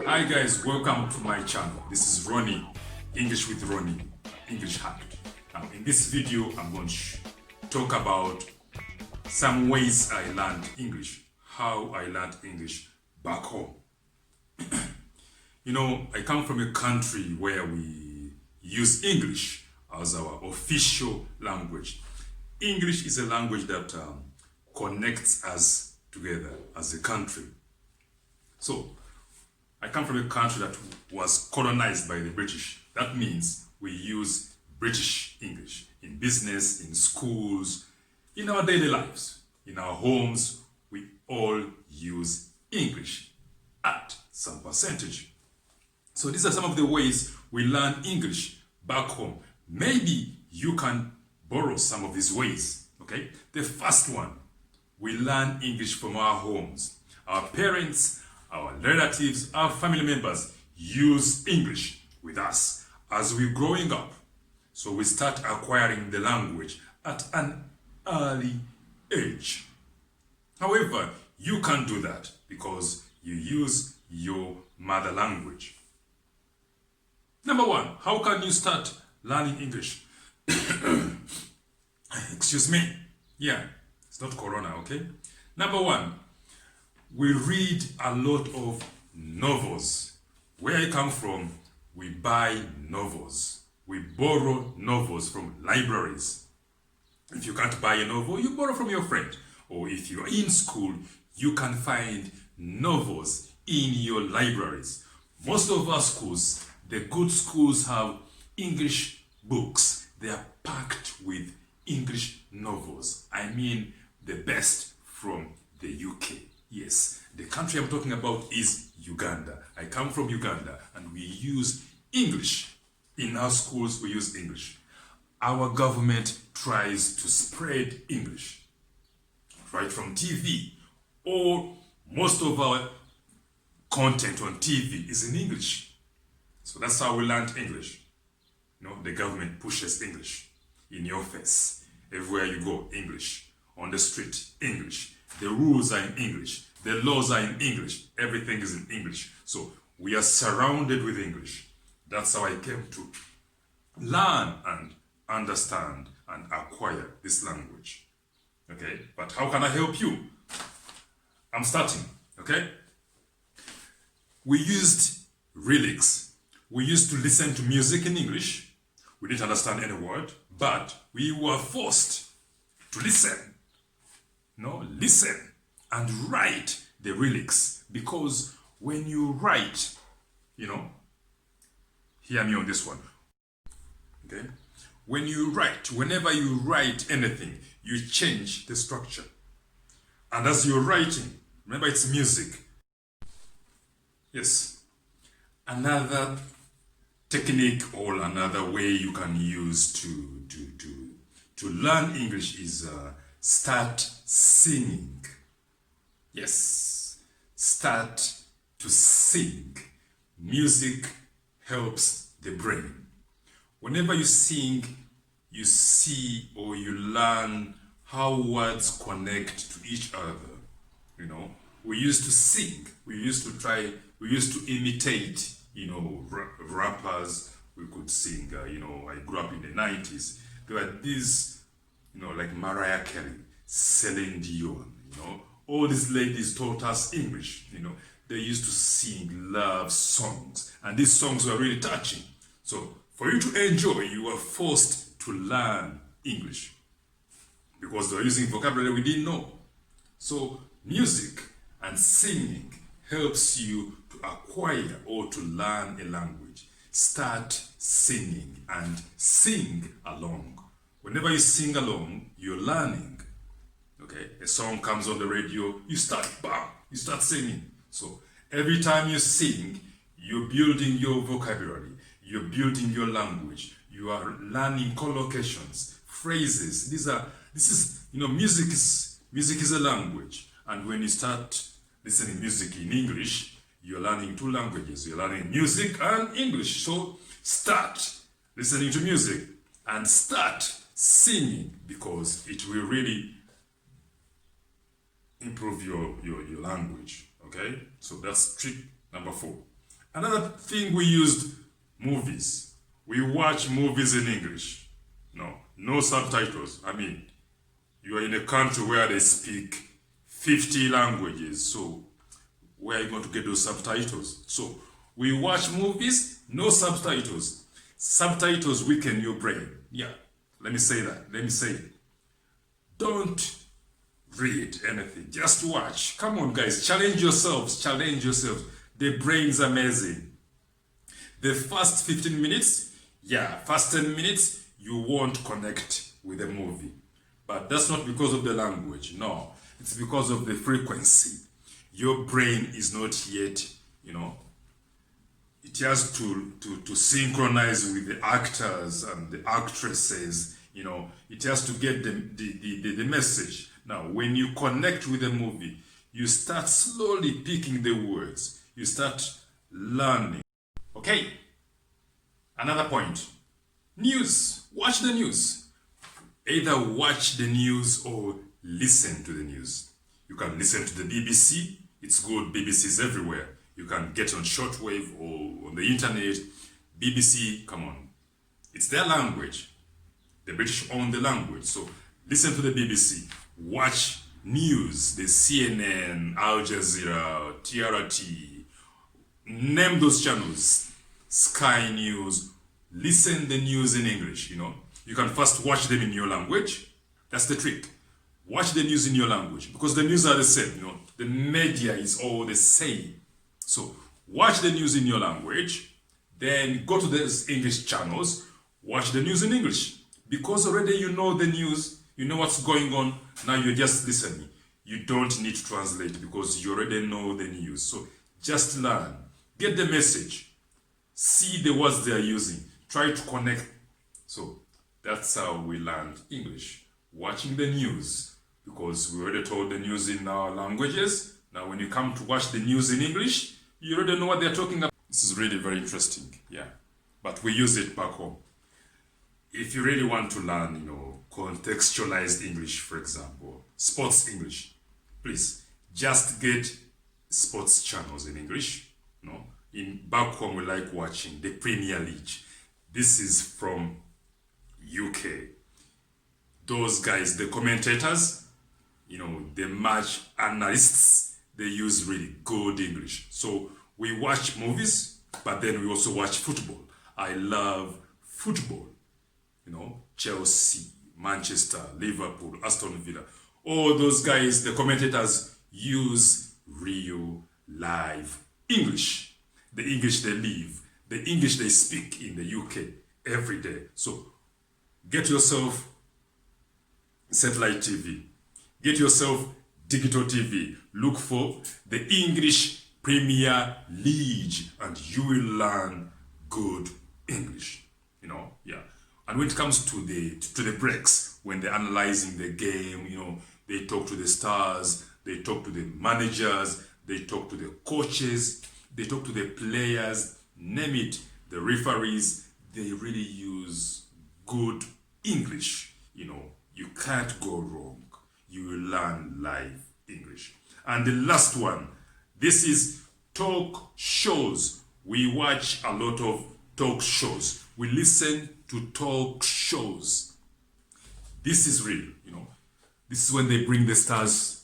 Hi guys, welcome to my channel. This is Ronny, English with Ronny, English Hacked. Now in this video I'm going to talk about some ways I learned English, how I learned English back home. I come from a country where we use English as our official language. English is a language that connects us together as a country. So, I come from a country that was colonized by the British. That means we use British English in business, in schools, in our daily lives, in our homes. We all use English at some percentage. So these are some of the ways we learn English back home. Maybe you can borrow some of these ways, okay? The first one, we learn English from our homes. Our parents, our relatives, our family members use English with us as we're growing up. So we start acquiring the language at an early age. However, you can't do that because you use your mother language. Number one, how can you start learning English? Excuse me. Yeah, it's not Corona, okay? Number one, we read a lot of novels. Where I come from, we buy novels. We borrow novels from libraries. If you can't buy a novel, you borrow from your friend. Or if you're in school, you can find novels in your libraries. Most of our schools, the good schools, have English books. They are packed with English novels. I mean, the best from the UK. Yes, the country I'm talking about is Uganda. I come from Uganda and we use English. In our schools, we use English. Our government tries to spread English. Right from TV, or most of our content on TV is in English. So that's how we learned English. The government pushes English in your face. Everywhere you go, English. On the street, English. The rules are in English. The laws are in English. Everything is in English. So we are surrounded with English. That's how I came to learn and understand and acquire this language. Okay, but how can I help you? I'm starting, okay? We used lyrics. We used to listen to music in English. We didn't understand any word, but we were forced to listen. Listen and write the lyrics, because when you write, hear me on this one, okay? When you write, whenever you write anything, you change the structure. And as you're writing, remember it's music. Yes. Another technique or another way you can use to learn English is start singing. Yes, start to sing. Music helps the brain. Whenever you sing, you see or you learn how words connect to each other. We used to sing. We used to imitate, rappers. We could sing, I grew up in the 90s. There were these, like Mariah Carey, Celine Dion, all these ladies taught us English, They used to sing love songs, and these songs were really touching. So for you to enjoy, you were forced to learn English because they were using vocabulary we didn't know. So music and singing helps you to acquire or to learn a language. Start singing and sing along. Whenever you sing along, you're learning. Okay, a song comes on the radio, you start singing. So every time you sing, you're building your vocabulary, you're building your language, you are learning collocations, phrases. Music is a language. And when you start listening music in English, you're learning two languages. You're learning music and English. So start listening to music and start singing, because it will really improve your language. Okay, so that's trick number 4. Another thing we used, movies. We watch movies in English. No subtitles. I mean, you are in a country where they speak 50 languages, so where are you going to get those subtitles? So we watch movies, no subtitles. Subtitles weaken your brain. Yeah, let me say that. Let me say it. Don't read anything. Just watch. Come on, guys. Challenge yourselves. Challenge yourselves. The brain's amazing. The first 15 minutes, first 10 minutes, you won't connect with the movie. But that's not because of the language. No, it's because of the frequency. Your brain is not yet, it has to synchronize with the actors and the actresses, it has to get the message. Now, when you connect with the movie, you start slowly picking the words. You start learning. Okay, another point. News. Watch the news. Either watch the news or listen to the news. You can listen to the BBC. It's good. BBC is everywhere. You can get on shortwave or on the internet. BBC, come on. It's their language. The British own the language. So listen to the BBC. Watch news. The CNN, Al Jazeera, TRT. Name those channels. Sky News. Listen the news in English, You can first watch them in your language. That's the trick. Watch the news in your language because the news are the same, The media is all the same. So watch the news in your language, then go to the English channels, watch the news in English. Because already you know the news, you know what's going on, now you're just listening. You don't need to translate because you already know the news. So just learn, get the message, see the words they are using, try to connect. So that's how we learned English, watching the news, because we already told the news in our languages. Now when you come to watch the news in English, you already know what they're talking about. This is really very interesting, but we use it back home. If you really want to learn, contextualized English, for example, sports English, please just get sports channels in English. In back home, we like watching the Premier League. This is from UK. Those guys, the commentators, the match analysts, they use really good English. So we watch movies, but then we also watch football. I love football. Chelsea, Manchester, Liverpool, Aston Villa. All those guys, the commentators, use real live English. The English they live, the English they speak in the UK every day. So get yourself satellite TV. Get yourself digital TV. Look for the English Premier League and you will learn good English. And when it comes to the breaks, when they're analyzing the game, they talk to the stars, they talk to the managers, they talk to the coaches, they talk to the players, name it, the referees, they really use good English. You can't go wrong. You will learn live English. And the last one, this is talk shows. We watch a lot of talk shows. We listen to talk shows. This is real, This is when they bring the stars